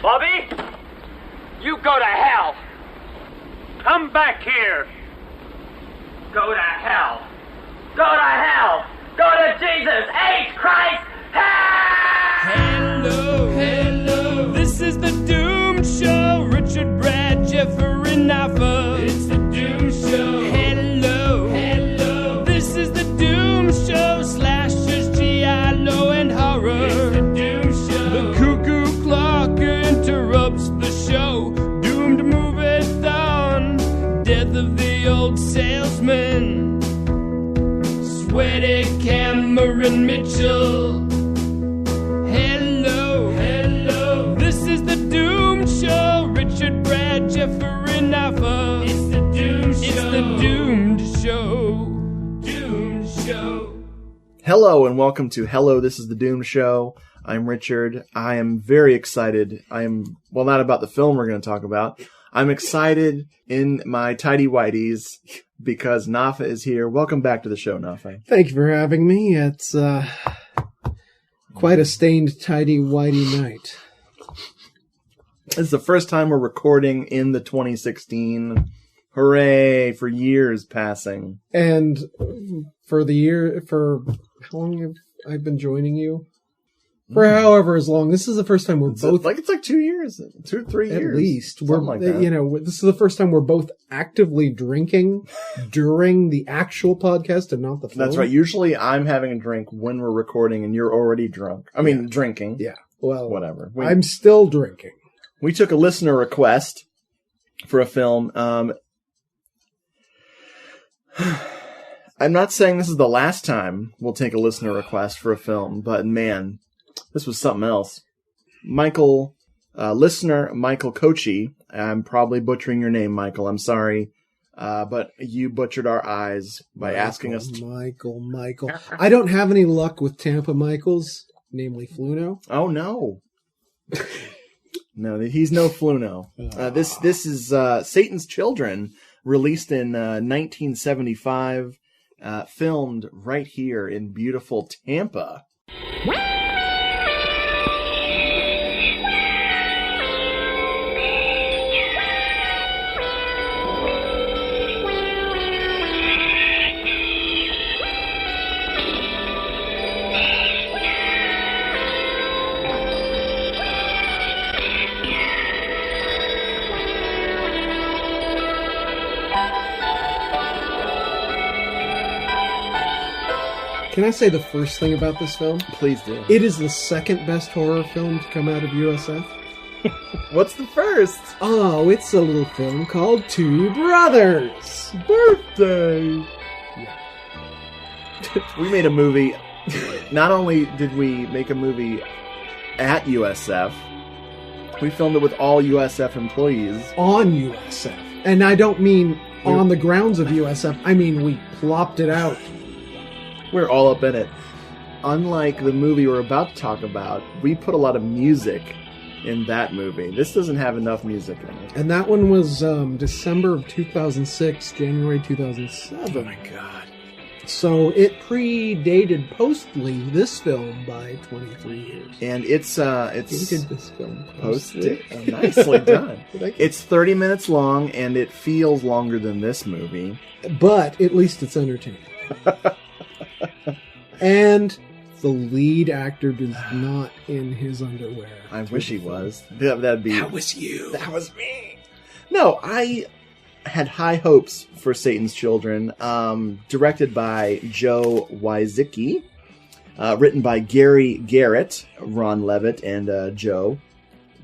Bobby, you go to hell. Come back here. Go to hell. Go to hell. Go to Jesus H. Christ. Hell! Hello, hello. This is the Doom Show. Richard, Brad, Jeffrey, and Nafa. It's the Doom Show. Hello, hello. This is the Doom Show. Slashers, giallo, and horror. It's the Doom Show. The cuckoo clock interrupts the show. Doomed Moviethon. Death of the old salesman. Sweaty Cameron Mitchell. Hello, hello. This is the Doom Show. Richard, Brad, Jeffrey, Nafa. It's the Doom Show. It's the Doomed Show. Doomed Show. Hello and welcome to Hello, This is the Doom Show. I'm Richard. I am very excited. Not about the film we're going to talk about. I'm excited in my tidy whities because Nafa is here. Welcome back to the show, Nafa. Thank you for having me. It's quite a stained tidy whitey night. This is the first time we're recording in the 2016. Hooray for years passing. And for how long have I been joining you? For however as long. This is the first time we're both... It's like 2 years. 2 or 3 years. At least. Something like that. This is the first time we're both actively drinking during the actual podcast and not the film. That's right. Usually I'm having a drink when we're recording and you're already drunk. Drinking. Yeah. Well, whatever. I'm still drinking. We took a listener request for a film. I'm not saying this is the last time we'll take a listener request for a film, but man, this was something else. Listener Michael Kochi, I'm probably butchering your name, Michael. I'm sorry, but you butchered our eyes by asking us to... Michael. I don't have any luck with Tampa Michaels, namely Fluno. Oh, no. No, he's no Fluno. This is Satan's Children, released in 1975, filmed right here in beautiful Tampa. Can I say the first thing about this film? Please do. It is the second best horror film to come out of USF. What's the first? Oh, it's a little film called Two Brothers. Birthday. Yeah. We made a movie. Not only did we make a movie at USF, we filmed it with all USF employees. On USF. And I don't mean on the grounds of USF. I mean we plopped it out. We're all up in it. Unlike the movie we're about to talk about, we put a lot of music in that movie. This doesn't have enough music in it. And that one was December of 2006, January 2007. Oh my god. So it predated postly this film by 23 years. And it's Dated this film posted. Nicely done. It's 30 minutes long and it feels longer than this movie. But at least it's entertaining. And the lead actor is not in his underwear. I wish he was. That'd be... That was you. That was me. No, I had high hopes for Satan's Children. Directed by Joe Wyzicki. Written by Gary Garrett, Ron Levitt, and Joe,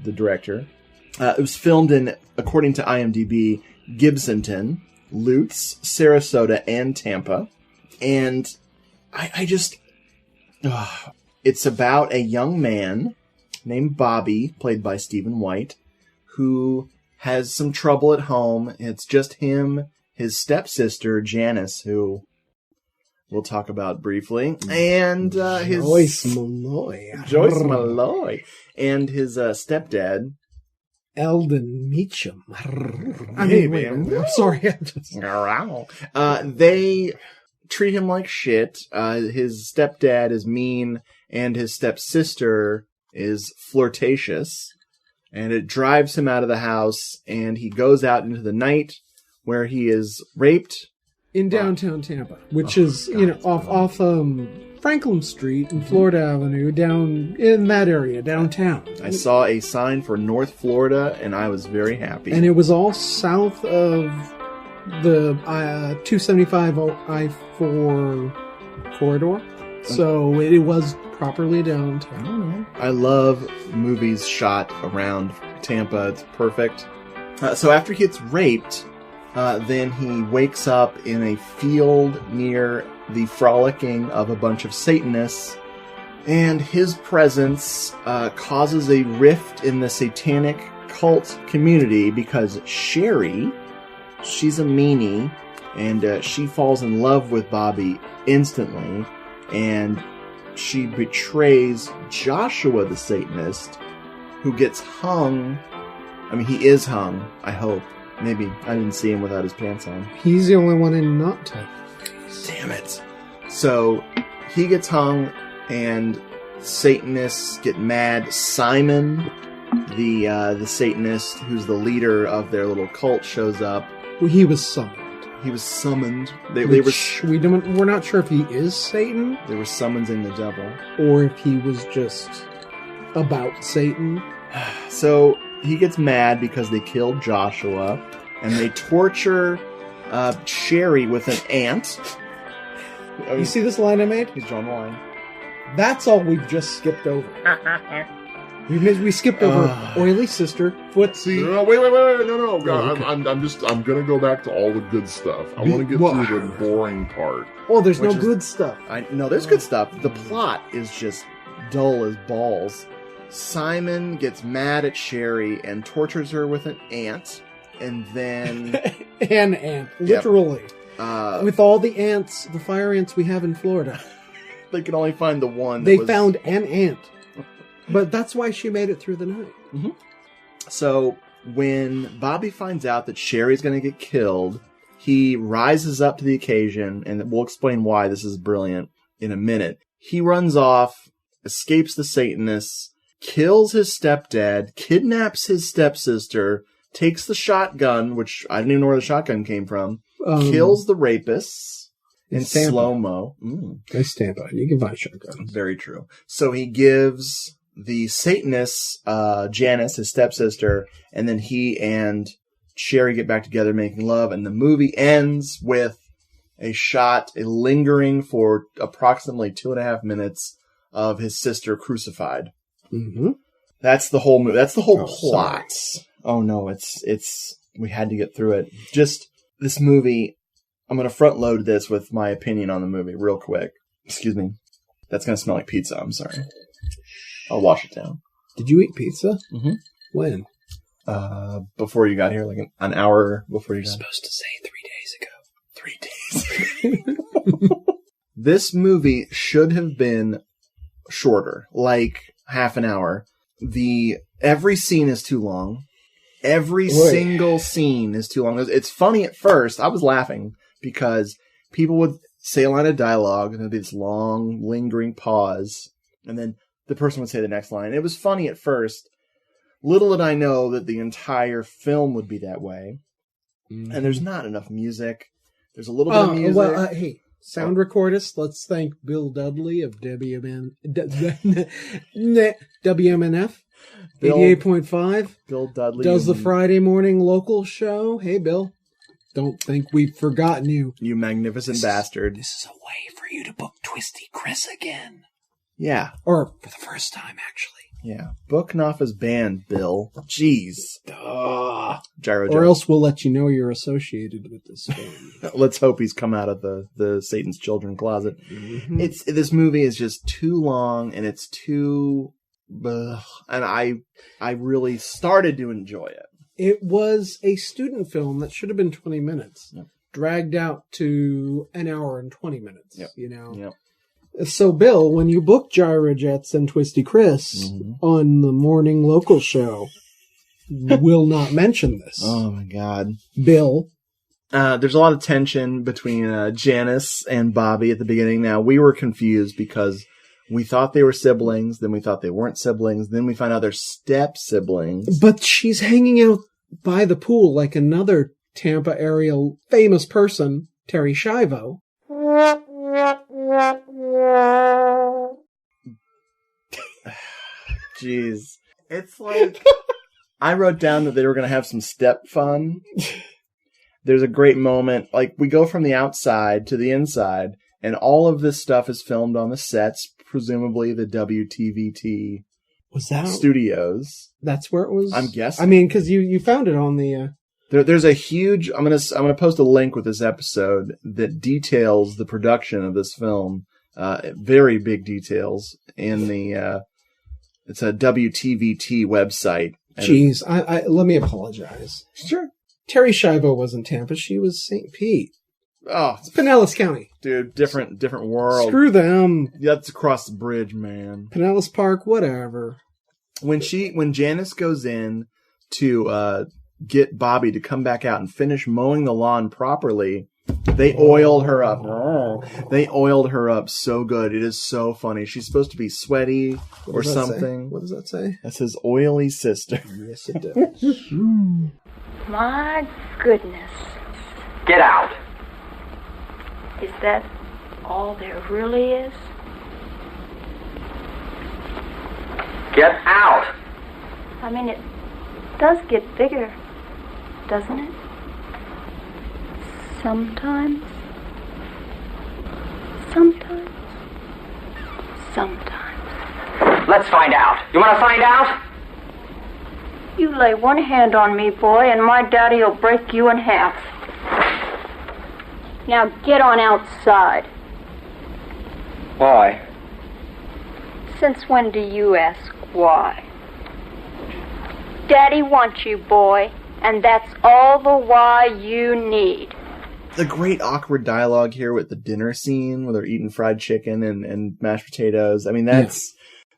the director. It was filmed in, according to IMDb, Gibsonton, Lutz, Sarasota, and Tampa. And it's about a young man named Bobby, played by Stephen White, who has some trouble at home. It's just him, his stepsister, Janice, who we'll talk about briefly, and his... Joyce Malloy. And his stepdad, Eldon Meacham. I'm sorry. They treat him like shit. His stepdad is mean, and his stepsister is flirtatious. And it drives him out of the house, and he goes out into the night where he is raped. In downtown Tampa, which is, off Franklin Street and Florida Avenue, down in that area, downtown. I saw a sign for North Florida, and I was very happy. And it was all south of the 275 I-4 corridor. So it was properly downtown. I love movies shot around Tampa. It's perfect. So after he gets raped, then he wakes up in a field near the frolicking of a bunch of Satanists, and his presence causes a rift in the satanic cult community because Sherry, she's a meanie, and she falls in love with Bobby instantly, and she betrays Joshua the Satanist, who gets hung. I mean, he is hung, I hope. Maybe. I didn't see him without his pants on. He's the only one in not to. Damn it. So, he gets hung, and Satanists get mad. Simon, the Satanist, who's the leader of their little cult, shows up. Well, he was summoned. He was summoned. We're not sure if he is Satan. They were summoning the devil. Or if he was just about Satan. So, he gets mad because they killed Joshua, and they torture Sherry with an ant. You see this line I made? He's drawn the line. That's all we've just skipped over. We skipped over Oily Sister, Footsie. No, wait, no. I'm gonna go back to all the good stuff. I want to get through the boring part. Oh, there's no good stuff. No, there's good stuff. The plot is just dull as balls. Simon gets mad at Sherry and tortures her with an ant, and then... An ant, literally. Yep. With all the ants, the fire ants we have in Florida. They could only find the one They found an ant. But that's why she made it through the night. Mm-hmm. So, when Bobby finds out that Sherry's going to get killed, he rises up to the occasion, and we'll explain why this is brilliant in a minute. He runs off, escapes the Satanists, kills his stepdad, kidnaps his stepsister, takes the shotgun, which I didn't even know where the shotgun came from, kills the rapists in slow-mo. Nice Tampa. You can buy shotguns. Very true. So he gives the Satanists, Janice, his stepsister, and then he and Sherry get back together making love, and the movie ends with a lingering for approximately 2.5 minutes of his sister crucified. Mm-hmm. That's the whole movie. That's the whole plot. Sorry. Oh no, it's we had to get through it. Just this movie. I'm going to front load this with my opinion on the movie real quick. Excuse me. That's going to smell like pizza. I'm sorry. I'll wash it down. Did you eat pizza? Mm-hmm. When? Before you got here, like an hour before you got here. Supposed to say 3 days ago. 3 days. This movie should have been shorter, like half an hour. Every scene is too long. Every single scene is too long. It's funny at first. I was laughing because people would say a line of dialogue and there'd be this long, lingering pause. And then the person would say the next line. It was funny at first. Little did I know that the entire film would be that way. Mm-hmm. And there's not enough music. There's a little bit of music. Well, hey, sound recordist, let's thank Bill Dudley of WMNF. 88.5. Bill Dudley does the Friday morning local show. Hey, Bill. Don't think we've forgotten you. You magnificent bastard. This is a way for you to book Twisty Chris again. Yeah. Or for the first time, actually. Yeah. Book Nafa's band, Bill. Jeez. Gyro or else we'll let you know you're associated with this band. Let's hope he's come out of the Satan's Children closet. Mm-hmm. This movie is just too long, and it's too... and I really started to enjoy it. It was a student film that should have been 20 minutes, dragged out to an hour and 20 minutes. You know. Yep. So, Bill, when you book Gyrojets and Twisty Chris on the morning local show, will not mention this. Oh my God, Bill. There's a lot of tension between Janice and Bobby at the beginning. Now we were confused because We thought they were siblings, then we thought they weren't siblings, then we find out they're step-siblings. But she's hanging out by the pool like another Tampa area famous person, Terry Schiavo. Jeez. It's like... I wrote down that they were going to have some step fun. There's a great moment. Like, we go from the outside to the inside, and all of this stuff is filmed on the sets, presumably the WTVT studios. That's where it was? I'm guessing. I mean, because you found it on the... There's a huge... I'm gonna post a link with this episode that details the production of this film. Very big details in the... it's a WTVT website. Jeez, I let me apologize. Sure. Terry Schiavo wasn't Tampa. She was St. Pete. Oh, it's Pinellas County. Dude, different world. Screw them. That's across the bridge, man. Pinellas Park, whatever. When Janice goes in to get Bobby to come back out and finish mowing the lawn properly, they oiled her up. They oiled her up so good. It is so funny. She's supposed to be sweaty or something. What does that say? That says oily sister. Yes, it does. My goodness. Get out. Is that all there really is? Get out. I mean, it does get bigger, doesn't it? Sometimes. Let's find out. You want to find out? You lay one hand on me, boy, and my daddy'll break you in half. Now get on outside. Why? Since when do you ask why? Daddy wants you, boy, and that's all the why you need. The great awkward dialogue here with the dinner scene where they're eating fried chicken and mashed potatoes. I mean, that's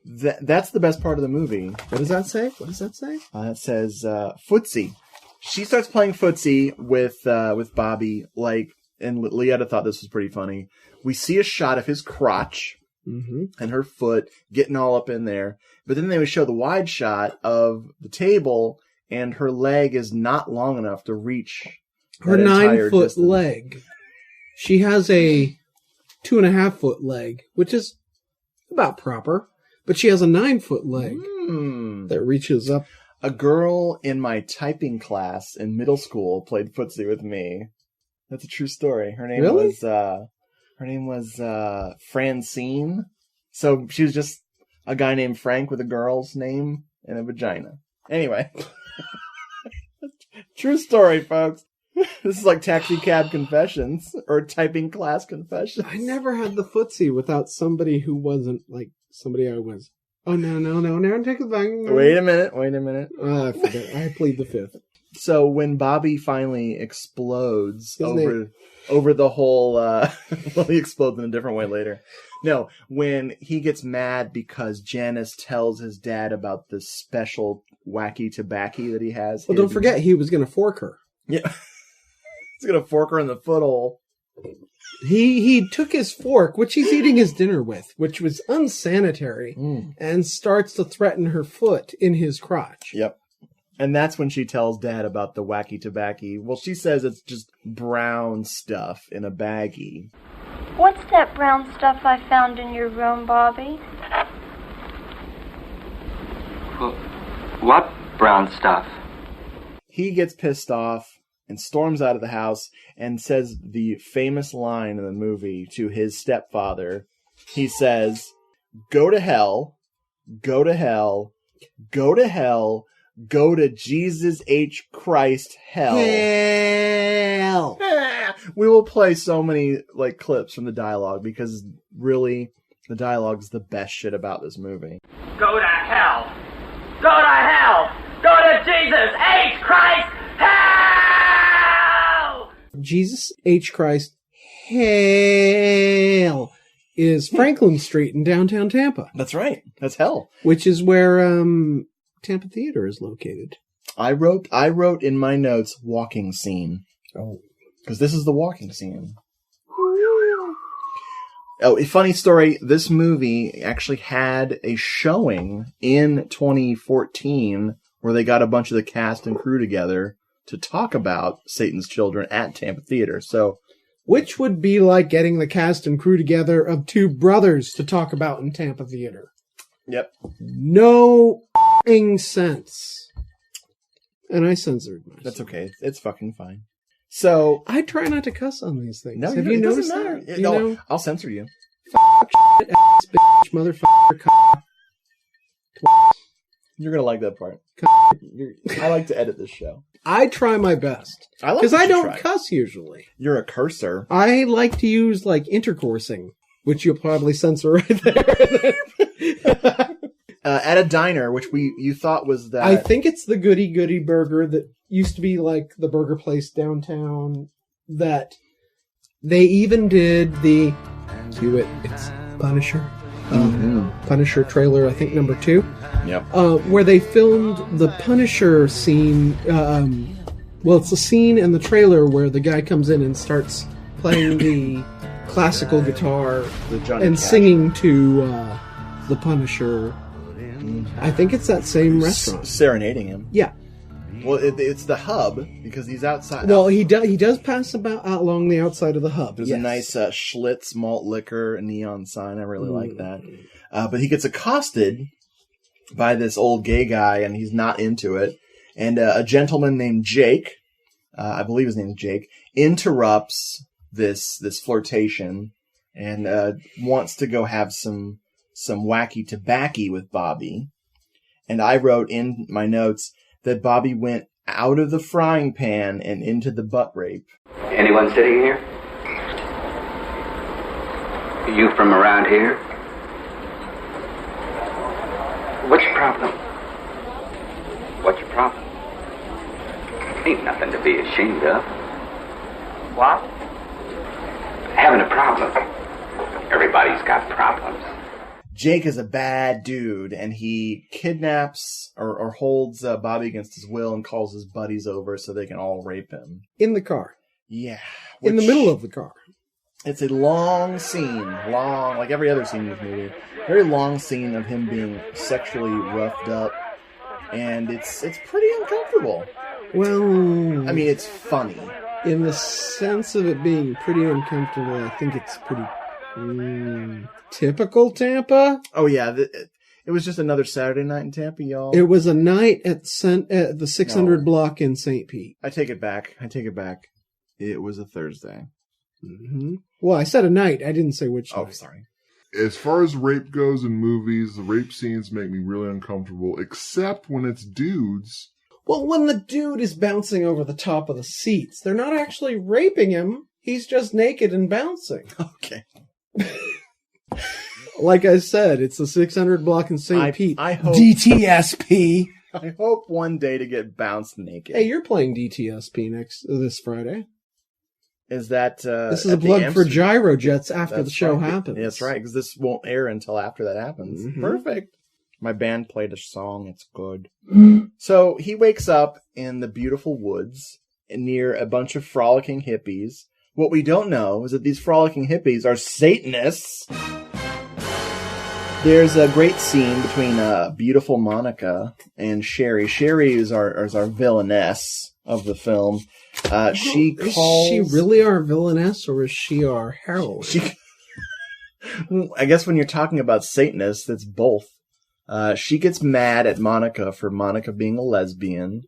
the best part of the movie. What does that say? It says footsie. She starts playing footsie with Bobby, and Leetta thought this was pretty funny. We see a shot of his crotch and her foot getting all up in there, but then they would show the wide shot of the table, and her leg is not long enough to reach her 9-foot leg. She has a 2.5-foot leg, which is about proper, but she has a 9-foot leg that reaches up. A girl in my typing class in middle school played footsie with me. That's a true story. Her name was Francine. So she was just a guy named Frank with a girl's name and a vagina. Anyway. True story, folks. This is like taxi cab confessions or typing class confessions. I never had the footsie without somebody who wasn't like somebody I was. Oh, no, take it back. No. Wait a minute. I forget. I plead the fifth. So when Bobby finally explodes over the whole, well, he explodes in a different way later. No, when he gets mad because Janice tells his dad about the special wacky tobacco that he has. Well, don't forget, he was going to fork her. Yeah. He's going to fork her in the foothole. He took his fork, which he's eating his dinner with, which was unsanitary, and starts to threaten her foot in his crotch. Yep. And that's when she tells Dad about the wacky tobacco. Well, she says it's just brown stuff in a baggie. What's that brown stuff I found in your room, Bobby? What brown stuff? He gets pissed off and storms out of the house and says the famous line in the movie to his stepfather. He says, "Go to hell, go to hell, go to hell, go to Jesus H. Christ hell." Hell. We will play so many clips from the dialogue because really the dialogue is the best shit about this movie. Go to hell. Go to hell. Go to Jesus H. Christ hell. Jesus H. Christ hell is Franklin Street in downtown Tampa. That's right. That's hell. Which is where Tampa Theater is located. I wrote in my notes walking scene. Oh. Because this is the walking scene. Oh, a funny story. This movie actually had a showing in 2014 where they got a bunch of the cast and crew together to talk about Satan's Children at Tampa Theater. So, which would be like getting the cast and crew together of two brothers to talk about in Tampa Theater. Yep. No sense. And I censored myself. That's okay. It's fucking fine. So I try not to cuss on these things. No, have you noticed that? You know? I'll censor you. Shit, ass, bitch, motherfucker, cock. You're gonna like that part. I like to edit this show. I try my best because I don't cuss usually. You're a cursor. I like to use like intercoursing, which you'll probably censor right there. At a diner, which you thought was that. I think it's the Goody Goody Burger that used to be like the burger place downtown. That they even did the it's Punisher. Punisher trailer, I think number 2. Yep. Where they filmed the Punisher scene. Well, it's a scene in the trailer where the guy comes in and starts playing the classical guitar and singing to the Punisher. I think it's that same restaurant. Serenading him. Yeah. Well, it's the hub because he's outside. Well, he does pass out along the outside of the hub. There's a nice Schlitz malt liquor, a neon sign. I really like that. But he gets accosted by this old gay guy, and he's not into it. And a gentleman named Jake, I believe his name is Jake, interrupts this flirtation and wants to go have some wacky tobacco with Bobby. And I wrote in my notes that Bobby went out of the frying pan and into the butt rape. Anyone sitting here? Are you from around here? What's your problem? What's your problem? Ain't nothing to be ashamed of. What? Having a problem. Everybody's got problems. Jake is a bad dude, and he kidnaps or holds Bobby against his will and calls his buddies over so they can all rape him. In the car. Yeah. In the middle of the car. It's a long scene, like every other scene in this movie. Very long scene of him being sexually roughed up, and it's pretty uncomfortable. Well, I mean, it's funny. In the sense of it being pretty uncomfortable, I think it's pretty typical Tampa. Oh yeah, it was just another Saturday night in Tampa, y'all. It was a night at the 600 block in St. Pete. I take it back. It was a Thursday. Mm-hmm. Well, I said a night. I didn't say which night. Oh, sorry. As far as rape goes in movies, the rape scenes make me really uncomfortable, except when it's dudes. Well, when the dude is bouncing over the top of the seats, they're not actually raping him. He's just naked and bouncing. Okay. Like I said, it's the 600 block in St. Pete. I hope DTSP. I hope one day to get bounced naked. Hey, you're playing DTSP this Friday. Is that this is a plug for Gyrojets after the show happens. Yeah, that's right, because this won't air until after that happens. Mm-hmm. Perfect. My band played a song. It's good. So he wakes up in the beautiful woods near a bunch of frolicking hippies. What we don't know is that these frolicking hippies are Satanists. There's a great scene between beautiful Monica and Sherry. Sherry is our villainess of the film. Is she really our villainess, or is she our heroine? I guess when you're talking about Satanists, it's both. She gets mad at Monica for Monica being a lesbian,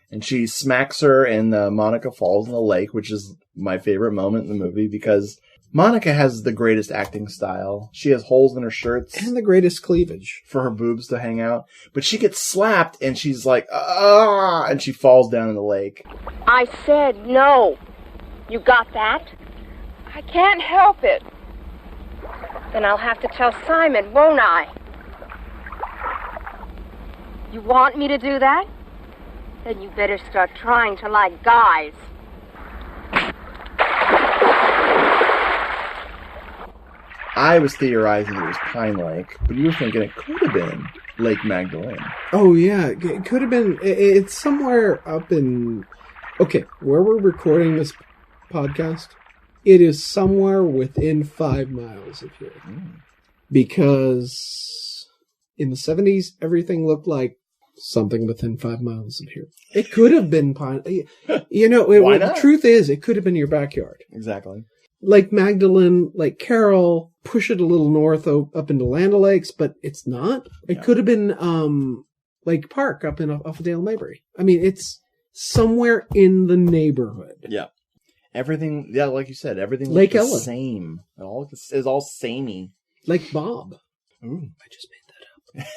and she smacks her, and Monica falls in the lake, which is my favorite moment in the movie because Monica has the greatest acting style. She has holes in her shirts. And the greatest cleavage. For her boobs to hang out. But she gets slapped, and she's like, ah, and she falls down in the lake. I said no. You got that? I can't help it. Then I'll have to tell Simon, won't I? You want me to do that? Then you better start trying to like guys. I was theorizing it was Pine Lake, but you were thinking it could have been Lake Magdalene. Oh, yeah. It could have been. It's somewhere up in... Okay, where we're recording this podcast It is somewhere within 5 miles of here. Because in the 70s, everything looked like something within 5 miles of here. It could have been the truth is, it could have been your backyard. Exactly. Lake Magdalene, Lake Carroll, push it a little north up into Land O'Lakes, but it's not. It could have been Lake Park off of Dale Mabry. I mean, it's somewhere in the neighborhood. Yeah. Everything, like you said, everything Lake looks the Ellen. same. It's all samey. Lake Bob. Ooh. I just made that up.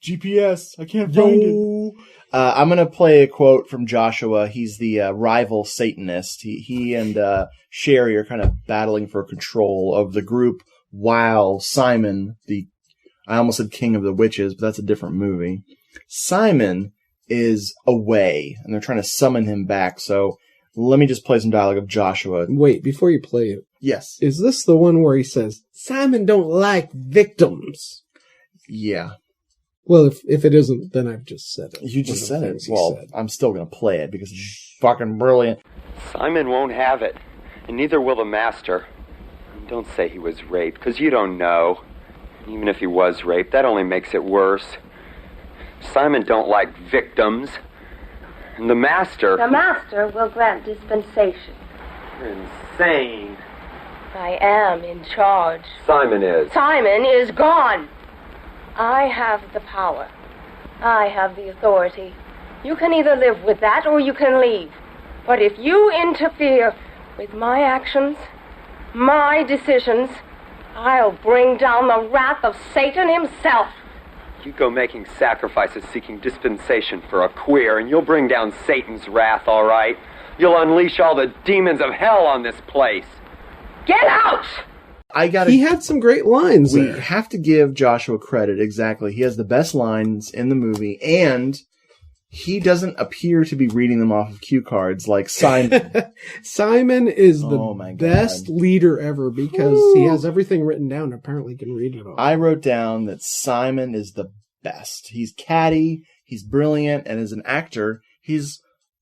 GPS. I can't find it. I'm going to play a quote from Joshua. He's the rival Satanist. He and Sherry are kind of battling for control of the group while Simon, I almost said King of the Witches, but that's a different movie. Simon is away, and they're trying to summon him back. So let me just play some dialogue of Joshua. Wait, before you play it. Yes. Is this the one where he says, Simon don't like victims? Yeah. Well, if it isn't, then I've just said it. You just said it. Well, I'm still going to play it because it's fucking brilliant. Simon won't have it, and neither will the master. Don't say he was raped, because you don't know. Even if he was raped, that only makes it worse. Simon don't like victims. And the master... The master will grant dispensation. You're insane. I am in charge. Simon is. Simon is gone. I have the power. I have the authority. You can either live with that or you can leave. But if you interfere with my actions, my decisions, I'll bring down the wrath of Satan himself. You go making sacrifices seeking dispensation for a queer, and you'll bring down Satan's wrath, all right? You'll unleash all the demons of hell on this place. Get out! He had some great lines there. We have to give Joshua credit, exactly. He has the best lines in the movie, and he doesn't appear to be reading them off of cue cards like Simon. Simon is the best leader ever because he has everything written down. Apparently he can read it all. I wrote down that Simon is the best. He's catty, he's brilliant, and as an actor, he's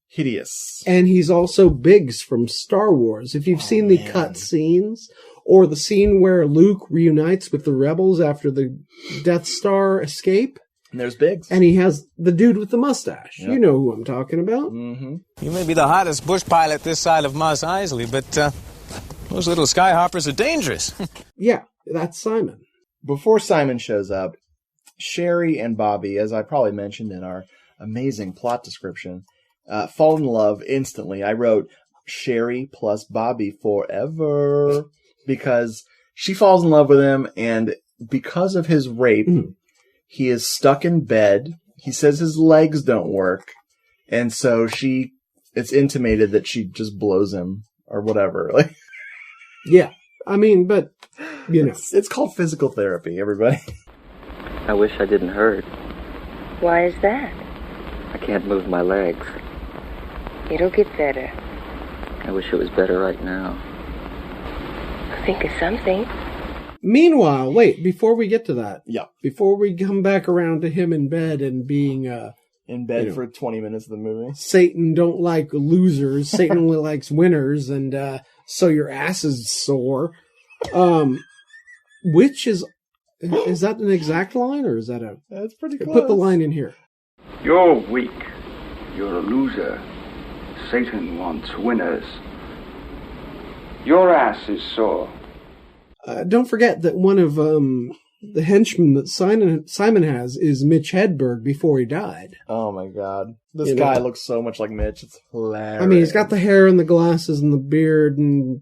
hideous. And he's also Biggs from Star Wars. If you've seen the cut scenes, or the scene where Luke reunites with the rebels after the Death Star escape. And there's Biggs. And he has the dude with the mustache. Yep. You know who I'm talking about. Mm-hmm. You may be the hottest bush pilot this side of Mos Eisley, but those little skyhoppers are dangerous. Yeah, that's Simon. Before Simon shows up, Sherry and Bobby, as I probably mentioned in our amazing plot description, fall in love instantly. I wrote Sherry plus Bobby forever because she falls in love with him, and because of his rape, he is stuck in bed. He says his legs don't work, and so it's intimated that she just blows him or whatever. Like, yeah, I mean, but you know, it's called physical therapy. Everybody. I wish I didn't hurt. Why is that? I can't move my legs. It'll get better. I wish it was better right now. Think of something. Meanwhile, wait, before we get to that. Yeah. Before we come back around to him in bed and being in bed for 20 minutes of the movie. Satan don't like losers. Satan only likes winners, and so your ass is sore. Which is that an exact line, or is that a... That's pretty close. Put the line in here. You're weak. You're a loser. Satan wants winners. Your ass is sore. Don't forget that one of the henchmen that Simon has is Mitch Hedberg before he died. Oh my god. This guy looks so much like Mitch. It's hilarious. I mean, he's got the hair and the glasses and the beard, and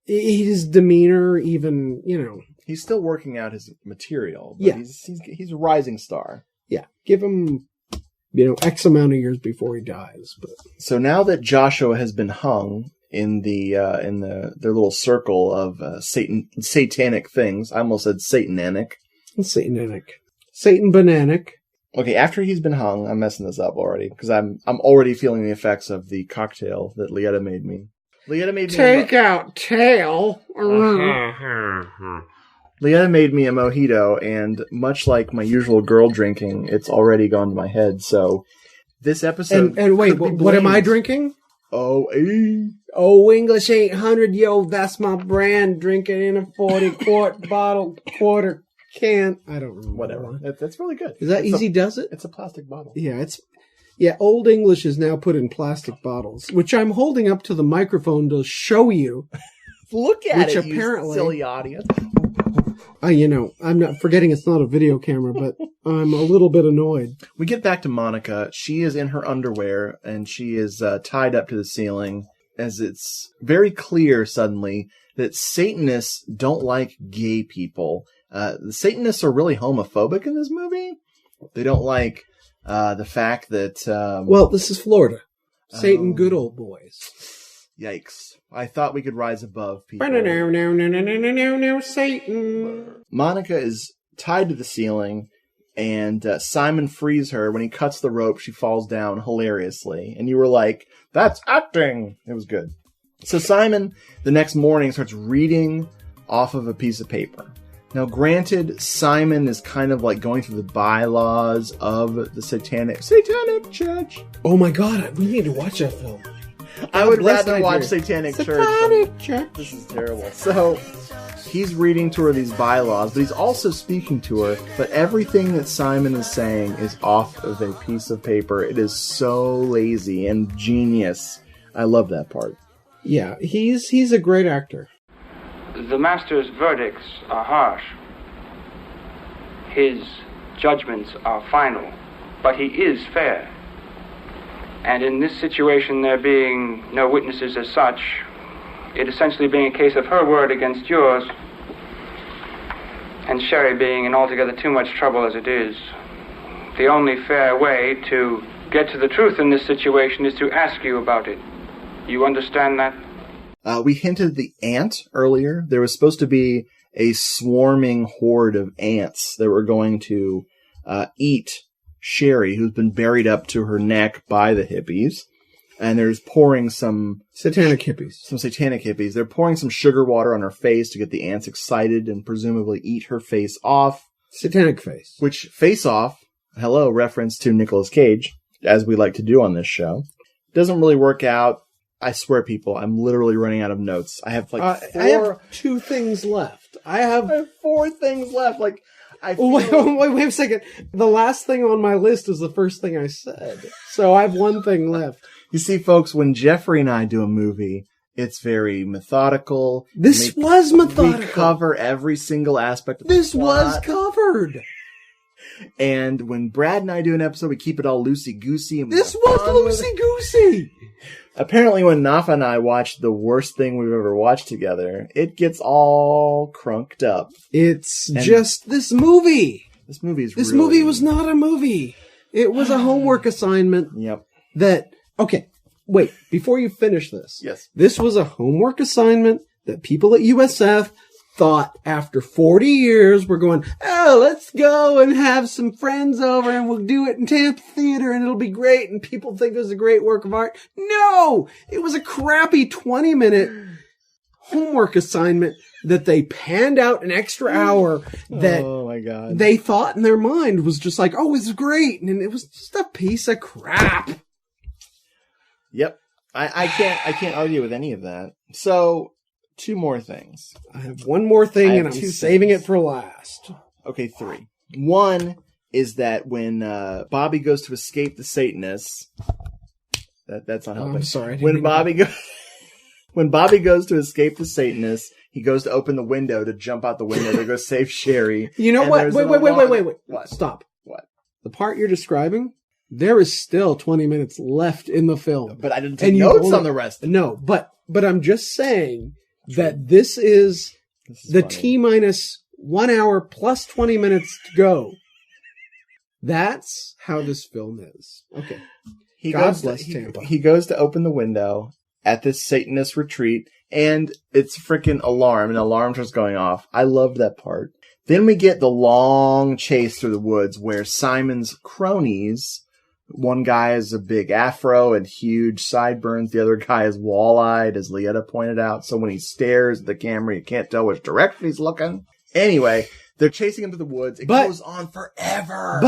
his demeanor even, you know. He's still working out his material. But yeah. He's a rising star. Yeah. Give him, X amount of years before he dies. But so now that Joshua has been hung in their little circle of satanic things, I almost said Satanic. Satanic. Satan Bananic. Okay, after he's been hung, I'm messing this up already because I'm already feeling the effects of the cocktail that Lietta made me. Lietta made me take out tail. Lietta made me a mojito, and much like my usual girl drinking, it's already gone to my head. So this episode and wait, what am I drinking? Oh, English 800, yo, that's my brand. Drinking in a 40-quart bottle, quarter can. I don't remember. Whatever. That's really good. Is that Easy Does It? It's a plastic bottle. Yeah, Old English is now put in plastic bottles, which I'm holding up to the microphone to show you. Look at which it, apparently, you silly audience. I'm not forgetting it's not a video camera, but I'm a little bit annoyed. We get back to Monica. She is in her underwear, and she is tied up to the ceiling, as it's very clear suddenly that Satanists don't like gay people. The Satanists are really homophobic in this movie. They don't like the fact that... well, this is Florida. Satan, good old boys. Yikes. I thought we could rise above people. Satan. Monica is tied to the ceiling, and Simon frees her. When he cuts the rope, she falls down hilariously. And you were like, that's acting! It was good. So Simon, the next morning, starts reading off of a piece of paper. Now, granted, Simon is kind of like going through the bylaws of the Satanic Church. Oh my god, we need to watch that film. I would rather watch Satanic Church. This is terrible. So, he's reading to her these bylaws, but he's also speaking to her. But everything that Simon is saying is off of a piece of paper. It is so lazy and genius. I love that part. Yeah, he's a great actor. The master's verdicts are harsh. His judgments are final, but he is fair. And in this situation, there being no witnesses as such, it essentially being a case of her word against yours, and Sherry being in altogether too much trouble as it is, the only fair way to get to the truth in this situation is to ask you about it. You understand that? We hinted at the ant earlier. There was supposed to be a swarming horde of ants that were going to eat Sherry, who's been buried up to her neck by the hippies. And there's pouring some... Satanic hippies. Some satanic hippies. They're pouring some sugar water on her face to get the ants excited and presumably eat her face off. Satanic face. Which, face off, hello, reference to Nicolas Cage, as we like to do on this show. Doesn't really work out. I swear, people, I'm literally running out of notes. I have I have 2 things left. I have 4 things left. Like, wait a second. The last thing on my list is the first thing I said. So I have 1 thing left. You see, folks, when Jeffrey and I do a movie, it's very methodical. This was methodical. We cover every single aspect of the This plot. was covered. And when Brad and I do an episode, we keep it all loosey-goosey. And this was loosey-goosey. Apparently, when Nafa and I watched the worst thing we've ever watched together, it gets all crunked up. It's just this movie. This movie is This movie was not a movie. It was a homework assignment. Yep. Okay, wait, before you finish this. Yes. This was a homework assignment that people at USF thought after 40 years were going, oh, let's go and have some friends over and we'll do it in Tampa Theater and it'll be great and people think it was a great work of art. No! It was a crappy 20-minute homework assignment that they panned out an extra hour that oh my God. They thought in their mind was just like, oh, it's great. And it was just a piece of crap. Yep. I can't argue with any of that. So... 2 more things. I have 1 more thing, and I'm saving it for last. Okay, 3. 1 is that when Bobby goes to escape the Satanists, that's not helping. I'm sorry. When Bobby goes to escape the Satanists, he goes to open the window to jump out the window to go save Sherry. You know what? Wait. What? Stop. What? The part you're describing, there is still 20 minutes left in the film. But I didn't take notes on the rest. No, but I'm just saying that this is the funny. T-minus 1 hour plus 20 minutes to go. That's how this film is. Okay. God bless Tampa. He goes to open the window at this Satanist retreat, and it's freaking alarm, and the alarm starts going off. I loved that part. Then we get the long chase through the woods where Simon's cronies, one guy has a big afro and huge sideburns. The other guy is wall-eyed, as Lietta pointed out. So when he stares at the camera, you can't tell which direction he's looking. Anyway, they're chasing him to the woods. It goes on forever.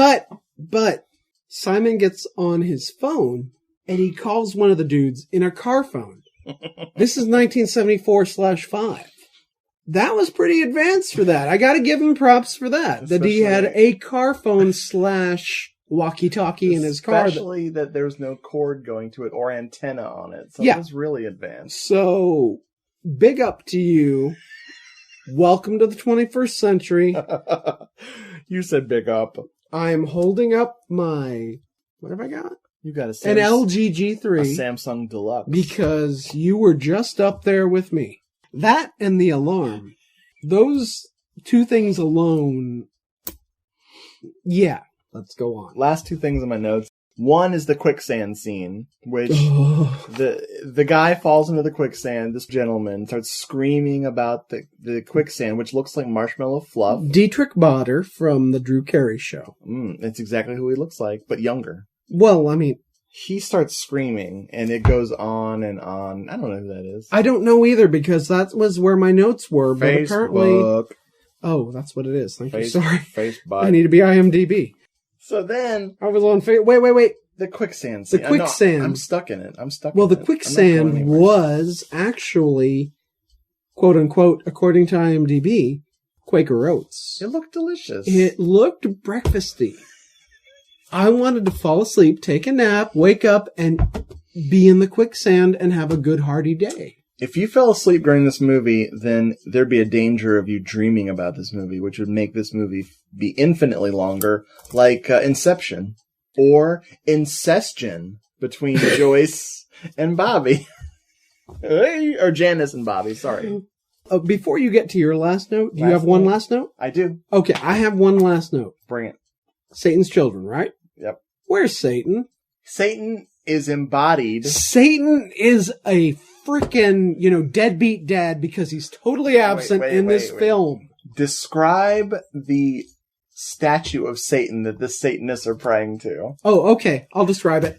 But Simon gets on his phone and he calls one of the dudes in a car phone. This is 1974/5. That was pretty advanced for that. I got to give him props for that. Especially, that he had a car phone / walkie-talkie in his car. Especially that there's no cord going to it or antenna on it. So it was really advanced. So, big up to you. Welcome to the 21st century. You said big up. I'm holding up my... What have I got? You got an LG G3. A Samsung Deluxe. Because you were just up there with me. That and the alarm. Those two things alone... Yeah. Let's go on. Last two things in my notes. One is the quicksand scene, which the guy falls into the quicksand. This gentleman starts screaming about the quicksand, which looks like marshmallow fluff. Dietrich Bader from the Drew Carey Show. It's exactly who he looks like, but younger. Well, I mean... He starts screaming, and it goes on and on. I don't know who that is. I don't know either, because that was where my notes were, but Facebook. Apparently... Oh, that's what it is. Thank you. Sorry. Facebook. I need to be IMDb. So then... I was on... Wait. The quicksand scene. The quicksand. I'm stuck in it. Well, the quicksand was actually, quote unquote, according to IMDb, Quaker Oats. It looked delicious. It looked breakfasty. I wanted to fall asleep, take a nap, wake up, and be in the quicksand and have a good hearty day. If you fell asleep during this movie, then there'd be a danger of you dreaming about this movie, which would make this movie be infinitely longer, like Inception or Incestion between Joyce and Bobby. Or Janice and Bobby, sorry. Before you get to your last note, do you have one last note? I do. Okay, I have one last note. Bring it. Satan's children, right? Yep. Where's Satan? Satan is embodied. Satan is a freaking, deadbeat dad because he's totally absent in this film. Describe the statue of Satan that the Satanists are praying to. Oh, okay. I'll describe it.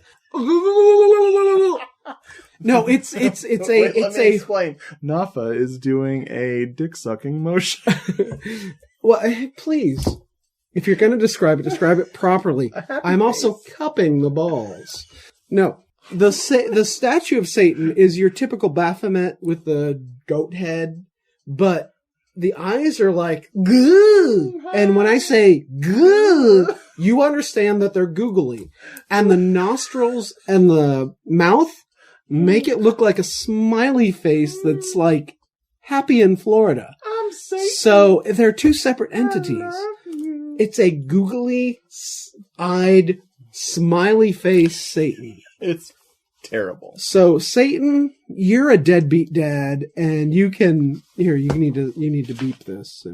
No, it's explain. Nafa is doing a dick-sucking motion. Well, please. If you're going to describe it properly. I'm also cupping the balls. No. The statue of Satan is your typical Baphomet with the goat head, but the eyes are like, goo! And when I say goo, you understand that they're googly. And the nostrils and the mouth make it look like a smiley face that's like happy in Florida. I'm Satan. So they're two separate entities. It's a googly-eyed, smiley face Satan. It's terrible. So Satan, you're a deadbeat dad, and you can you need to beep this.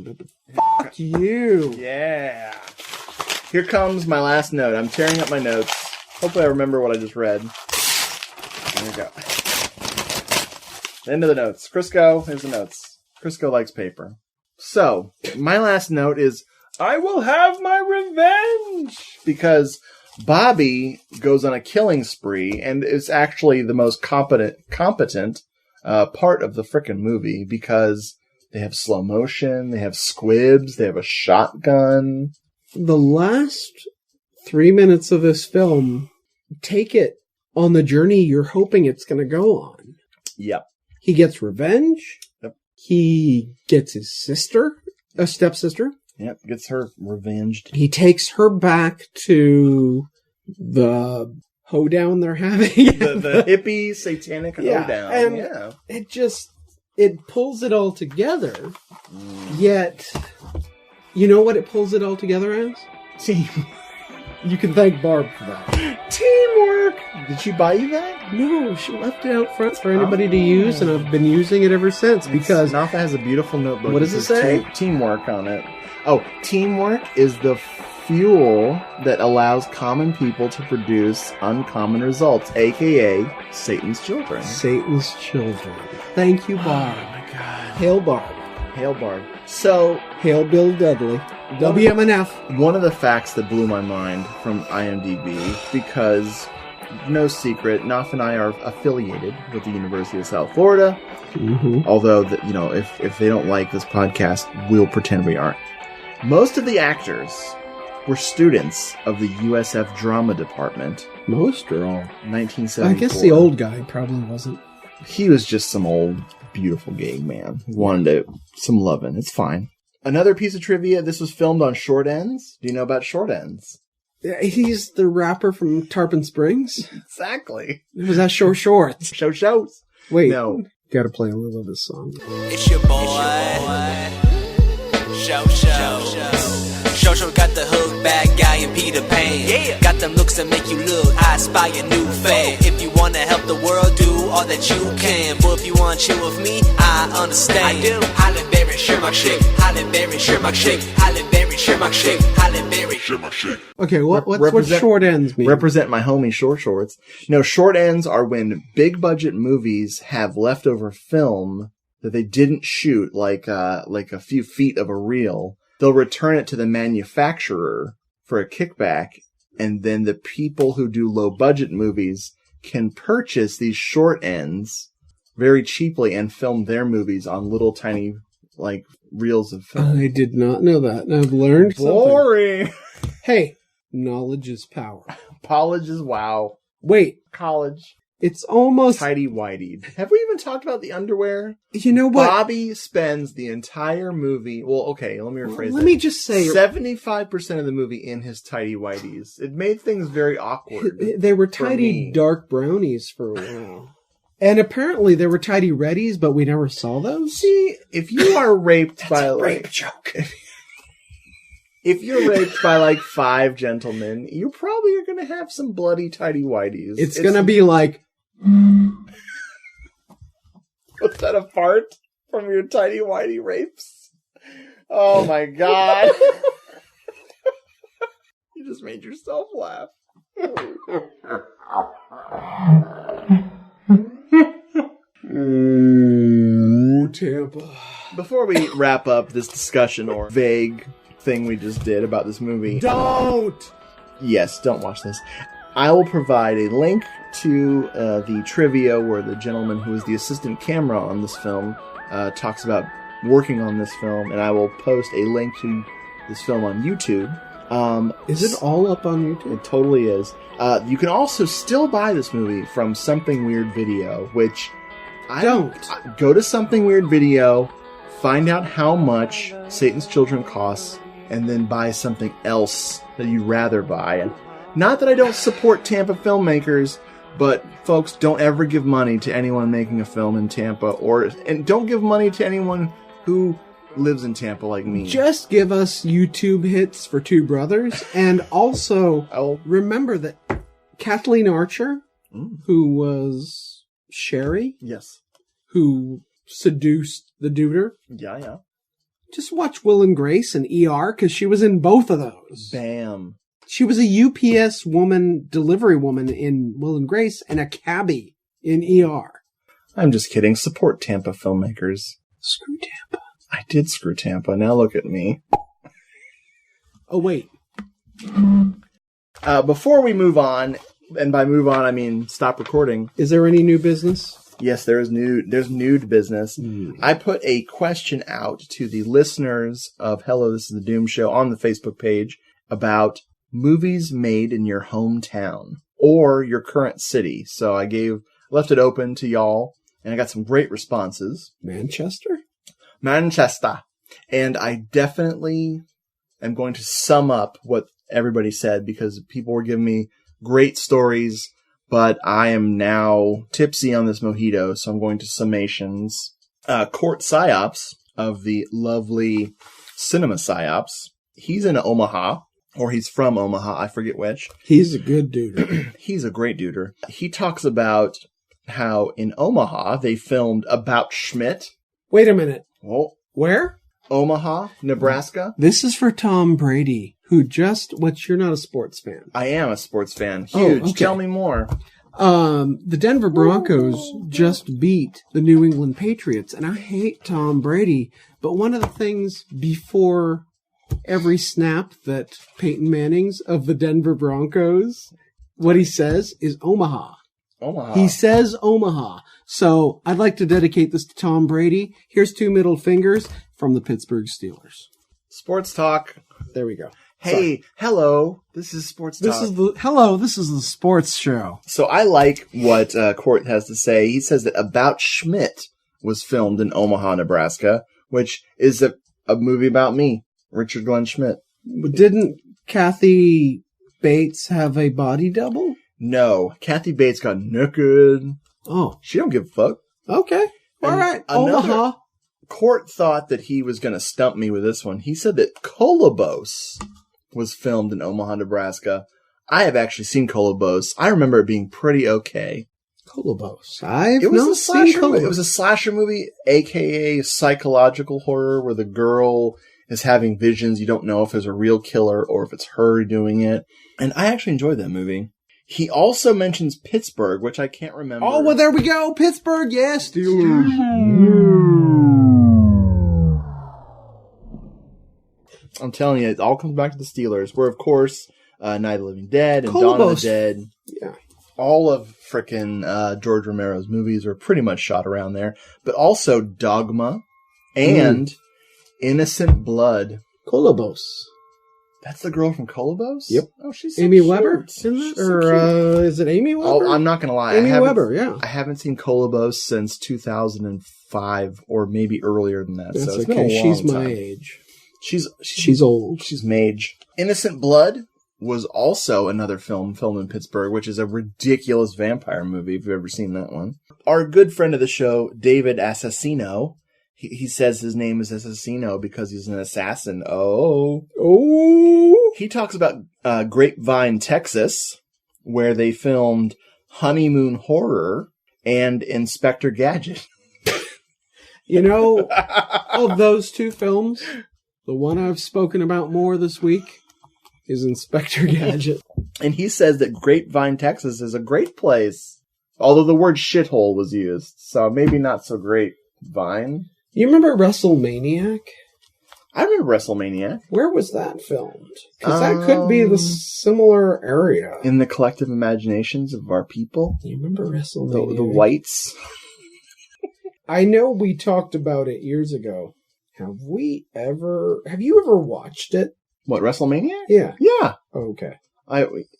Fuck you. Yeah. Here comes my last note. I'm tearing up my notes. Hopefully I remember what I just read. There we go. End of the notes. Crisco, here's the notes. Crisco likes paper. So, my last note is, I will have my revenge! Because Bobby goes on a killing spree, and it's actually the most competent part of the frickin' movie, because they have slow motion, they have squibs, they have a shotgun. The last 3 minutes of this film take it on the journey you're hoping it's going to go on. Yep. He gets revenge. Yep. He gets his sister, a stepsister. Yep, gets her revenged. He takes her back to the hoedown they're having. the hippie satanic hoedown. And it pulls it all together. Yet, you know what it pulls it all together as? Team. You can thank Barb for that. Teamwork! Did she buy you that? No, she left it out front for anybody to use, and I've been using it ever since because... Nafa has a beautiful notebook. What does it say? Teamwork on it. Oh, teamwork is the fuel that allows common people to produce uncommon results, a.k.a. Satan's children. Satan's children. Thank you, Barb. Oh, my God. Hail Barb. Hail Barb. So... Hail Bill Dudley. WMNF. One of the facts that blew my mind from IMDb, because, no secret, Nafa and I are affiliated with the University of South Florida. Mm-hmm. Although, if they don't like this podcast, we'll pretend we aren't. Most of the actors were students of the USF Drama Department. Most or all? 1974. I guess the old guy probably wasn't. He was just some old, beautiful gay man. He wanted some loving. It's fine. Another piece of trivia, this was filmed on Short Ends. Do you know about Short Ends? Yeah, he's the rapper from Tarpon Springs. Exactly. Was that Short Shorts? Shows. Wait. No. Gotta play a little of this song. It's your boy. Show got the hook, bad guy and Peter Pan. Yeah. Got them looks that make you look. I spy a new fan. If you wanna help the world, do all that you can. But if you want to chill with me, I understand. I do. Halle Berry, share my shit. Halle Berry, share my shit. Halle Berry, share my shit. Halle Berry, share my shit. Okay, what Short Ends mean? Represent my homie Short Shorts. No, Short Ends are when big budget movies have leftover film that they didn't shoot, like a few feet of a reel. They'll return it to the manufacturer for a kickback, and then the people who do low-budget movies can purchase these short ends very cheaply and film their movies on little tiny, reels of film. I did not know that, and I've learned Boring! Something. Hey, knowledge is power. College is wow. Wait. College. It's almost... Tighty-whitey. Have we even talked about the underwear? You know what? Bobby spends the entire movie... Well, okay, let me rephrase that. Let me just say... 75% of the movie in his tighty-whities. It made things very awkward. They were tidy dark brownies for a while. And apparently they were tidy reddies, but we never saw those. See, if you are raped by... a rape joke. If you're raped by 5 gentlemen, you probably are going to have some bloody tighty-whities. It's going to be like... Was that a fart from your tighty-whitey rapes? Oh my god. You just made yourself laugh. Ooh, Tampa. Before we wrap up this discussion or vague thing we just did about this movie... Don't! Yes, don't watch this. I will provide a link to the trivia where the gentleman who is the assistant camera on this film talks about working on this film, and I will post a link to this film on YouTube. Is it all up on YouTube? It totally is. You can also still buy this movie from Something Weird Video, which go to Something Weird Video, find out how much Satan's Children costs, and then buy something else that you'd rather buy. And not that I don't support Tampa filmmakers, but folks, don't ever give money to anyone making a film in Tampa, and don't give money to anyone who lives in Tampa like me. Just give us YouTube hits for Two Brothers, and also remember that Kathleen Archer, who was Sherry, yes, who seduced the Duder. Yeah. Just watch Will and Grace and ER, because she was in both of those. Bam. She was a UPS woman, delivery woman in Will and Grace, and a cabbie in ER. I'm just kidding. Support Tampa filmmakers. Screw Tampa. I did screw Tampa. Now look at me. Oh, wait. Before we move on, and by move on, I mean stop recording. Is there any new business? Yes, there's nude business. I put a question out to the listeners of Hello, This is the Doom Show on the Facebook page about movies made in your hometown or your current city. So I left it open to y'all, and I got some great responses. Manchester. And I definitely am going to sum up what everybody said, because people were giving me great stories, but I am now tipsy on this mojito, so I'm going to summations. Court Psyops of the lovely Cinema Psyops. He's in Omaha, or he's from Omaha, I forget which. He's a good duder. He's a great duder. He talks about how in Omaha they filmed About Schmidt. Wait a minute. Oh. Where? Omaha, Nebraska. This is for Tom Brady, who you're not a sports fan. I am a sports fan. Huge. Oh, okay. Tell me more. The Denver Broncos just beat the New England Patriots, and I hate Tom Brady, but one of the things before every snap that Peyton Manning's of the Denver Broncos, what he says is Omaha. Omaha. He says Omaha. So I'd like to dedicate this to Tom Brady. Here's 2 middle fingers from the Pittsburgh Steelers. Sports talk. There we go. Hey, hello, this is Sports Talk. This is the sports show. So I like what Court has to say. He says that About Schmidt was filmed in Omaha, Nebraska, which is a movie about me, Richard Glenn Schmidt. Didn't Kathy Bates have a body double? No, Kathy Bates got naked. Oh. She don't give a fuck. Okay. All right. Omaha. Court thought that he was going to stump me with this one. He said that Colobos was filmed in Omaha, Nebraska. I have actually seen Colobos. I remember it being pretty okay. Colobos. It was a slasher movie, aka psychological horror, where the girl is having visions. You don't know if it's a real killer or if it's her doing it. And I actually enjoyed that movie. He also mentions Pittsburgh, which I can't remember. Oh, well, there we go. Pittsburgh, yes. Steelers. I'm telling you, it all comes back to the Steelers, where, of course, Night of the Living Dead and Dawn of the Dead, all of frickin' George Romero's movies are pretty much shot around there. But also Dogma and Innocent Blood. Colobos. That's the girl from Colobos? Yep. Oh, she's so Amy cute. Weber? Is it Amy Weber? Oh, I'm not going to lie. Amy Weber, yeah. I haven't seen Colobos since 2005 or maybe earlier than that. That's so it's been a long She's time. my age. She's old. She's mage. Innocent Blood was also another film filmed in Pittsburgh, which is a ridiculous vampire movie, if you've ever seen that one. Our good friend of the show, David Assassino, he says his name is Assassino because he's an assassin. Oh. He talks about Grapevine, Texas, where they filmed Honeymoon Horror and Inspector Gadget. You know, of those two films, the one I've spoken about more this week is Inspector Gadget. And he says that Grapevine, Texas is a great place. Although the word shithole was used. So maybe not so great. Vine. You remember WrestleManiac? I remember WrestleManiac. Where was that filmed? Because that could be the similar area. In the collective imaginations of our people. You remember WrestleManiac? The whites. I know we talked about it years ago. Have you ever watched it? What, WrestleMania? Yeah. Yeah. Okay.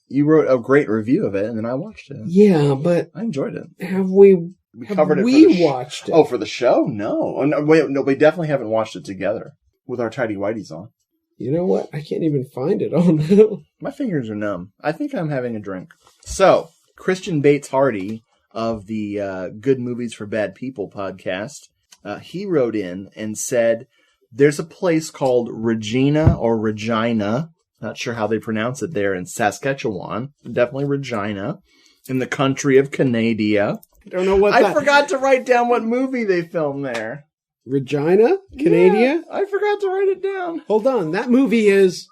You wrote a great review of it, and then I watched it. Yeah, but I enjoyed it. We watched it? Oh, for the show? No. Oh, no, wait, no, we definitely haven't watched it together with our tidy whities on. You know what? I can't even find it on. My fingers are numb. I think I'm having a drink. So, Christian Bates Hardy of the Good Movies for Bad People podcast, he wrote in and said, there's a place called Regina or Regina, not sure how they pronounce it there in Saskatchewan, definitely Regina, in the country of Canada. I don't know what I forgot to write down what movie they filmed there. Regina? Canada? Yeah, I forgot to write it down. Hold on, that movie is...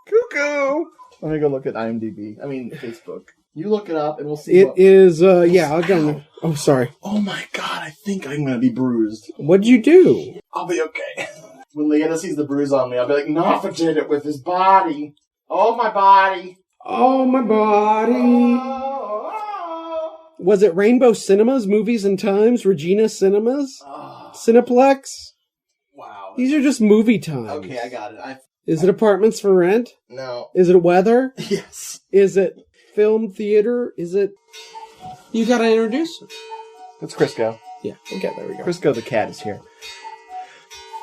Cuckoo! Let me go look at Facebook. You look it up and we'll see. It is, I'll go. Oh, sorry. Oh my god, I think I'm gonna be bruised. What'd you do? I'll be okay. When Leanna sees the bruise on me, I'll be like, Nafa did it with his body. Oh, my body. Oh, my body. Was it Rainbow Cinemas, Movies and Times, Regina Cinemas? Cineplex? Wow. These are just movie times. Okay, I got it. Is it Apartments for Rent? No. Is it Weather? Yes. Is it Film Theater? Is it... You gotta introduce it. It's Crisco. Yeah, okay, there we go. Crisco the cat is here.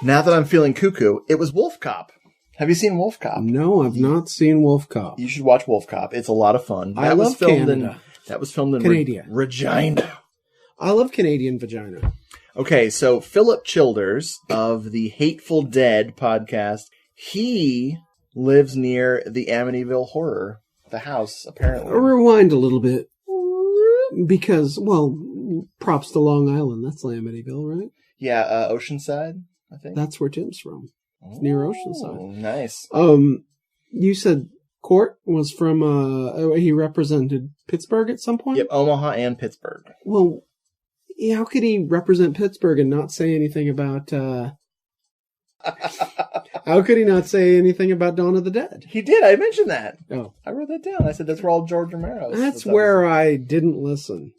Now that I'm feeling cuckoo, it was Wolf Cop. Have you seen Wolf Cop? No, I've not seen Wolf Cop. You should watch Wolf Cop. It's a lot of fun. I love Canada. That was filmed in Canada. Regina. I love Canadian vagina. Okay, so Philip Childers of the Hateful Dead podcast, he lives near the Amityville Horror, the house, apparently. Rewind a little bit. Because, props to Long Island. That's Amityville, right? Yeah, Oceanside, I think. That's where Tim's from. It's near Oceanside. Nice. You said Court was from, he represented Pittsburgh at some point? Yep, Omaha and Pittsburgh. Well, how could he represent Pittsburgh and not say anything about, how could he not say anything about Dawn of the Dead? He did, I mentioned that. Oh. I wrote that down. I said that's where all George Romero's. That's where I didn't listen.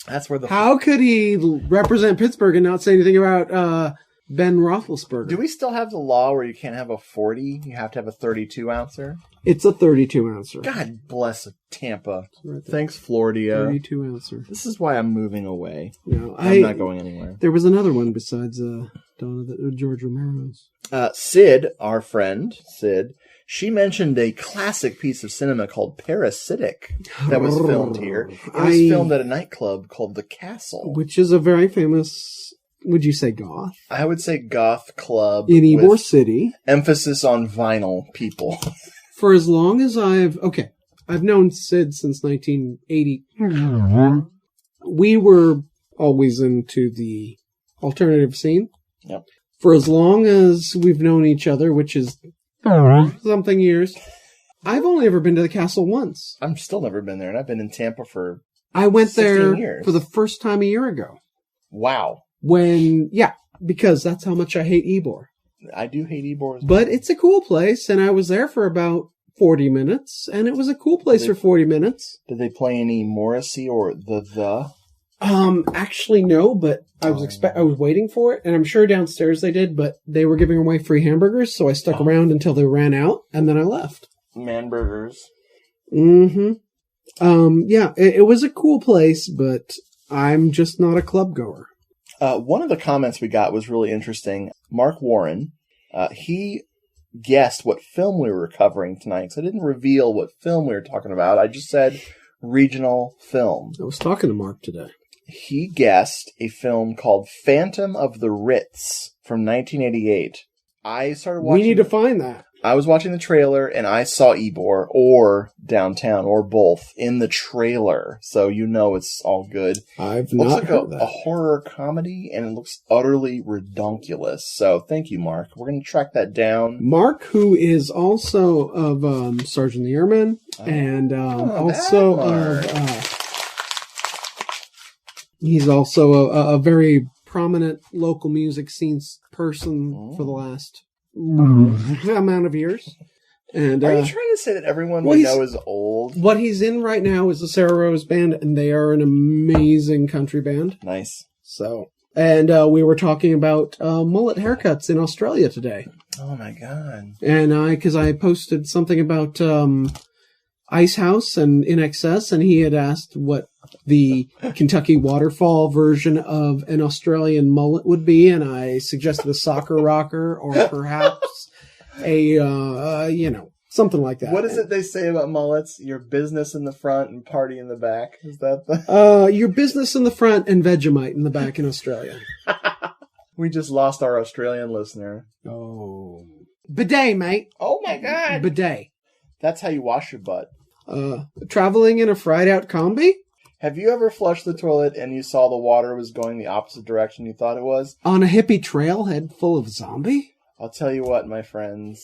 That's where How could he represent Pittsburgh and not say anything about, Ben Roethlisberger. Do we still have the law where you can't have a 40? You have to have a 32-ouncer? It's a 32-ouncer. God bless Tampa. Right. Thanks, Florida. 32-ouncer. This is why I'm moving away. No, I'm not going anywhere. There was another one besides George Romero's. Sid, our friend, Sid, she mentioned a classic piece of cinema called Parasitic that was filmed here. It was filmed at a nightclub called The Castle. Which is a very famous, would you say goth? I would say goth club. In Ybor City. Emphasis on vinyl people. For as long as I've known Sid since 1980. We were always into the alternative scene. Yep. For as long as we've known each other, which is something years, I've only ever been to the Castle once. I've still never been there, and I've been in Tampa for I went 16 there years. for the first time a year ago. Wow. Because that's how much I hate Ybor. I do hate Ybor as well. But it's a cool place, and I was there for about 40 minutes, and it was a cool place for 40 minutes. Did they play any Morrissey or the? Actually, no, but I was waiting for it, and I'm sure downstairs they did, but they were giving away free hamburgers, so I stuck around until they ran out, and then I left. Man burgers. Mm-hmm. It was a cool place, but I'm just not a club goer. One of the comments we got was really interesting. Mark Warren, he guessed what film we were covering tonight, so I didn't reveal what film we were talking about. I just said regional film. I was talking to Mark today. He guessed a film called Phantom of the Ritz from 1988. I started watching... We need to find that. I was watching the trailer, and I saw Ybor or Downtown or both in the trailer, so you know it's all good. I've not heard that. A horror comedy, and it looks utterly redonkulous. So thank you, Mark. We're going to track that down. Mark, who is also of Sergeant the Airman, and also he's also a very prominent local music scene person for the last amount of years. And are you trying to say that everyone we know is old? What he's in right now is the Sarah Rose Band, and they are an amazing country band. Nice. So, and we were talking about mullet haircuts in Australia today. Oh my god! And because I posted something about Ice House and In Excess, and he had asked what the Kentucky Waterfall version of an Australian mullet would be, and I suggested a soccer rocker or perhaps something like that. What is it they say about mullets? Your business in the front and party in the back. Is that the... your business in the front and Vegemite in the back in Australia. We just lost our Australian listener. Oh. Bidet, mate. Oh my god. Bidet. That's how you wash your butt. Traveling in a fried out combi? Have you ever flushed the toilet and you saw the water was going the opposite direction you thought it was? On a hippie trailhead full of zombie? I'll tell you what, my friends.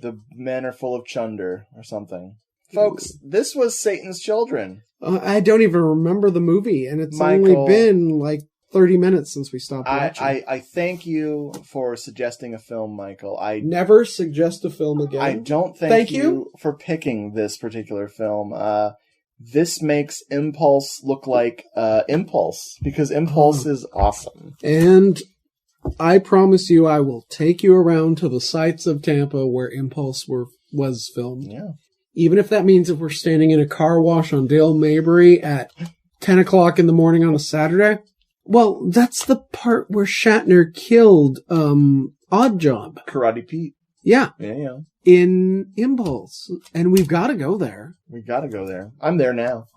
The men are full of chunder or something. Folks, this was Satan's Children. I don't even remember the movie, and it's only been like 30 minutes since we stopped watching. I thank you for suggesting a film, Michael. I never suggest a film again. I don't thank you for picking this particular film. This makes Impulse look like Impulse, because Impulse is awesome. And I promise you I will take you around to the sites of Tampa where Impulse was filmed. Yeah. Even if that means if we're standing in a car wash on Dale Mabry at 10 o'clock in the morning on a Saturday. Well, that's the part where Shatner killed Odd Job. Karate Pete. Yeah. Yeah. In Impulse. And we've got to go there. We got to go there. I'm there now.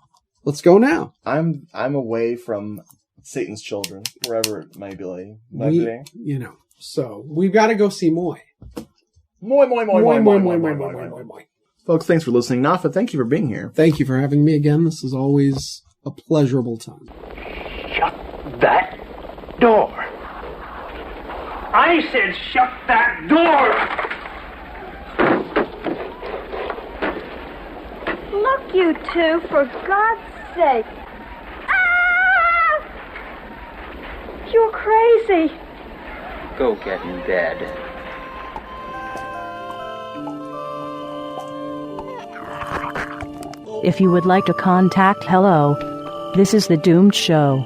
Let's go now. I'm away from Satan's Children, wherever it might be. So we've got to go see Moy. Moy. Moy. Folks, thanks for listening. Nafa, thank you for being here. Thank you for having me again. This is always a pleasurable time. Shut that door. I said shut that door. Look, you two, for God's sake. Ah! You're crazy. Go get in bed. If you would like to contact Hello, This is The Doomed Show.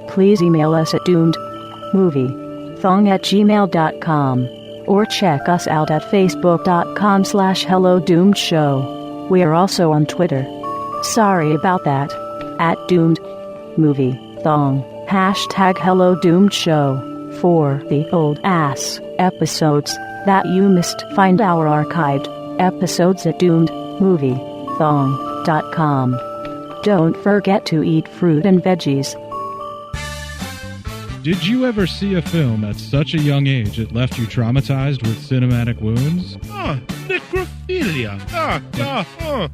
Please email us at doomedmovie movithong@gmail.com. Or check us out at facebook.com/HelloDoomedShow. We are also on Twitter. Sorry about that. @Doomed Moviethong. #HelloDoomedShow. For the old ass episodes that you missed, find our archived episodes at doomedmoviethong.com. Don't forget to eat fruit and veggies. Did you ever see a film at such a young age it left you traumatized with cinematic wounds? Necrophilia.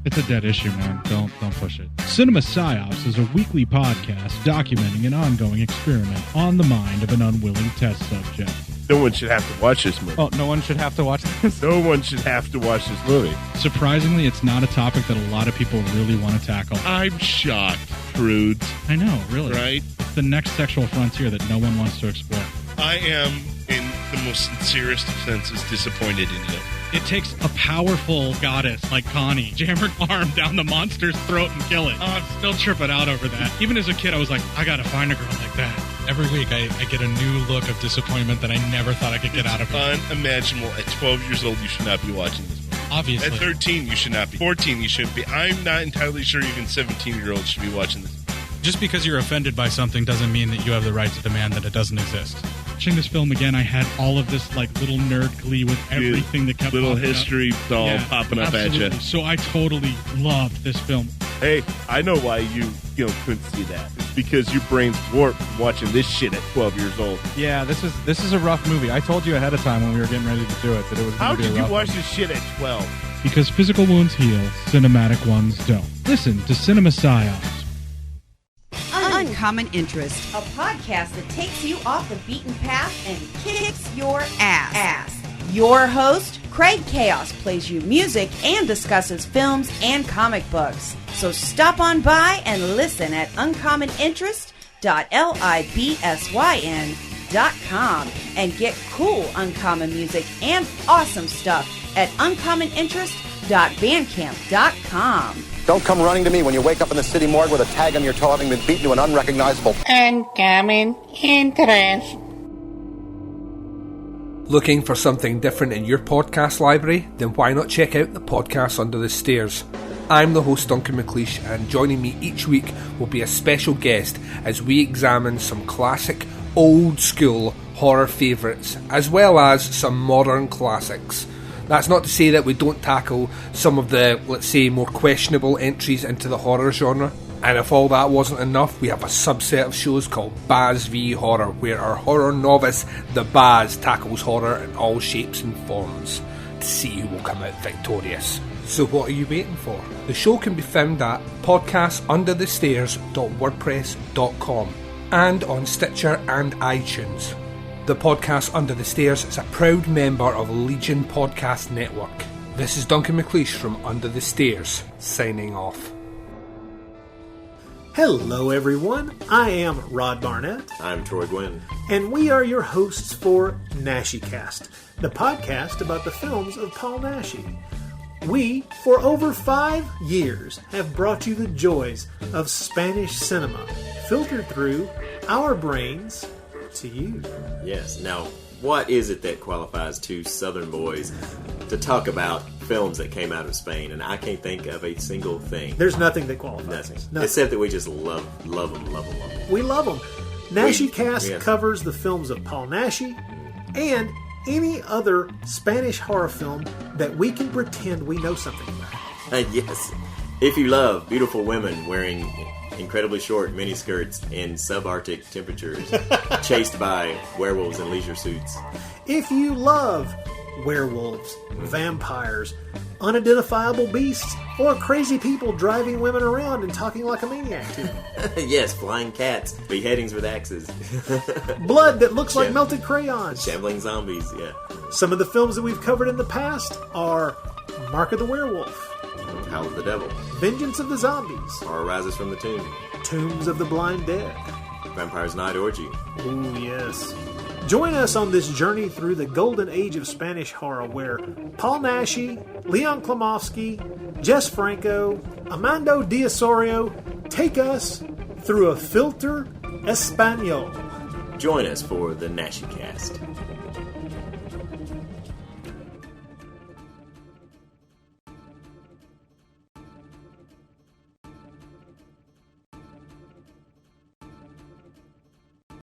It's a dead issue, man. Don't push it. Cinema Psyops is a weekly podcast documenting an ongoing experiment on the mind of an unwilling test subject. No one should have to watch this movie. Oh, no one should have to watch this? No one should have to watch this movie. Surprisingly, it's not a topic that a lot of people really want to tackle. I'm shocked, prudes. I know, really. Right? It's the next sexual frontier that no one wants to explore. I am, in the most sincerest of senses, disappointed in you. It takes a powerful goddess like Connie, jam her arm down the monster's throat and kill it. Oh, I'm still tripping out over that. Even as a kid, I was like, I gotta find a girl like that. Every week, I get a new look of disappointment that I never thought I could get out of. Unimaginable. At 12 years old, you should not be watching this movie. Obviously. At 13, you should not be. 14, you shouldn't be. I'm not entirely sure even 17-year-olds should be watching this. Just because you're offended by something doesn't mean that you have the right to demand that it doesn't exist. Watching this film again, I had all of this like little nerd glee with everything that kept little popping history up. doll popping up absolutely. at you. So I totally loved this film. Hey, I know why you couldn't see that. It's because your brain's warped from watching this shit at 12 years old. Yeah, this is a rough movie. I told you ahead of time when we were getting ready to do it that it was going to be a rough. How did you watch this shit at 12? Because physical wounds heal, cinematic ones don't. Listen to Cinema Psyops. Uncommon Interest, a podcast that takes you off the beaten path and kicks your ass. Your host, Craig Chaos, plays you music and discusses films and comic books. So stop on by and listen at uncommoninterest.libsyn.com and get cool uncommon music and awesome stuff at uncommoninterest.bandcamp.com. Don't come running to me when you wake up in the city morgue with a tag on your toe having been beaten to an unrecognizable... Uncommon Interest. Looking for something different in your podcast library? Then why not check out the Podcast Under the Stairs? I'm the host Duncan McLeish, and joining me each week will be a special guest as we examine some classic, old school horror favourites, as well as some modern classics. That's not to say that we don't tackle some of the, let's say, more questionable entries into the horror genre. And if all that wasn't enough, we have a subset of shows called Baz v Horror, where our horror novice, the Baz, tackles horror in all shapes and forms to see who will come out victorious. So what are you waiting for? The show can be found at podcastunderthestairs.wordpress.com and on Stitcher and iTunes. The Podcast Under the Stairs is a proud member of Legion Podcast Network. This is Duncan McLeish from Under the Stairs, signing off. Hello everyone, I am Rod Barnett. I'm Troy Gwynn. And we are your hosts for NashiCast, the podcast about the films of Paul Nashi. We, for over 5 years, have brought you the joys of Spanish cinema, filtered through our brains to you. Yes. Now, what is it that qualifies two Southern boys to talk about films that came out of Spain? And I can't think of a single thing. There's nothing that qualifies. Nothing. Except that we just love them. We love them. NashiCast covers the films of Paul Nashi and any other Spanish horror film that we can pretend we know something about. Yes. If you love beautiful women wearing incredibly short miniskirts in subarctic temperatures, chased by werewolves in leisure suits. If you love werewolves, vampires, unidentifiable beasts, or crazy people driving women around and talking like a maniac to them. Yes, flying cats, beheadings with axes. Blood that looks like melted crayons. Shambling zombies, yeah. Some of the films that we've covered in the past are Mark of the Werewolf, Howl of the Devil, Vengeance of the Zombies, Horror Rises from the Tomb, Tombs of the Blind Dead, Vampire's Night Orgy. Ooh, yes. Join us on this journey through the golden age of Spanish horror where Paul Nashi, Leon Klimovsky, Jess Franco, Armando D'Osorio take us through a filter Espanol. Join us for the Nashi Cast.